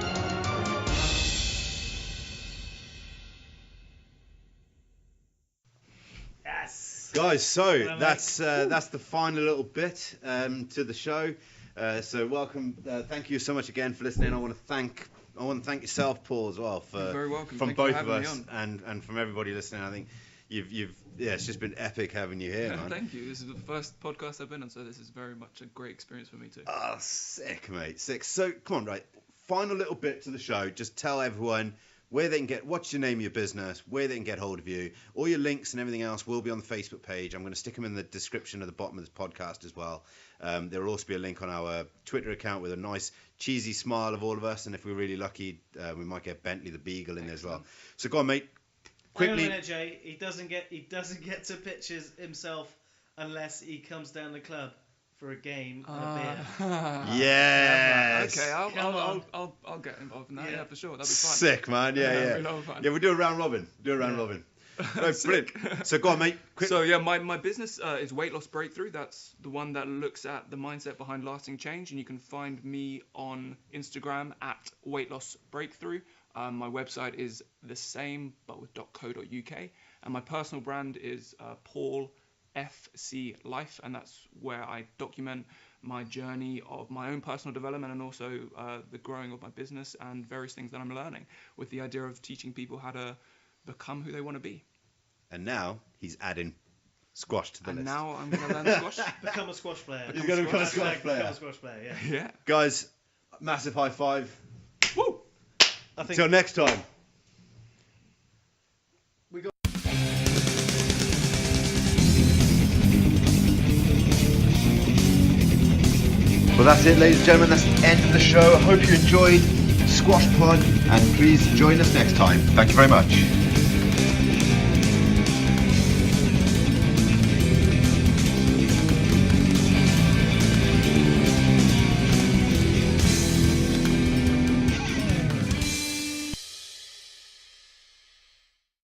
Yes! Guys, so that's the final little bit to the show. So welcome, thank you so much again for listening. I want to thank yourself, Paul, as well, for You're very welcome. from Thank you both for of having us and from everybody listening. I think it's just been epic having you here, man. Thank you. This is the first podcast I've been on, so this is very much a great experience for me too. Oh, sick, mate, sick. So come on, right, final little bit to the show. Just tell everyone where they can get, what's your name of your business, where they can get hold of you. All your links and everything else will be on the Facebook page. I'm going to stick them in the description at the bottom of this podcast as well. There will also be a link on our Twitter account with a nice cheesy smile of all of us, and if we're really lucky, we might get Bentley the Beagle in there as well. So go on, mate. Quickly. Hang on a minute, Jay. He doesn't get to pictures himself unless he comes down the club for a game and a beer. Yes. Okay, I'll get involved in that. Yeah, for sure. That'd be fun. Sick, man. Yeah. Yeah, we'll do a round robin. No, brilliant. So go on, mate. Quick. So yeah, my business is Weight Loss Breakthrough. That's the one that looks at the mindset behind lasting change, and you can find me on Instagram at Weight Loss Breakthrough. My website is the same but with .co.uk, and my personal brand is Paul FC Life, and that's where I document my journey of my own personal development and also the growing of my business and various things that I'm learning, with the idea of teaching people how to become who they want to be. And now he's adding squash to the list. And now I'm going to learn squash. Become a squash player. He's going to become a squash player. Become a squash player, yeah. Yeah. Guys, massive high five. Woo! Until next time. Well, that's it, ladies and gentlemen. That's the end of the show. I hope you enjoyed Squash Pod, and please join us next time. Thank you very much.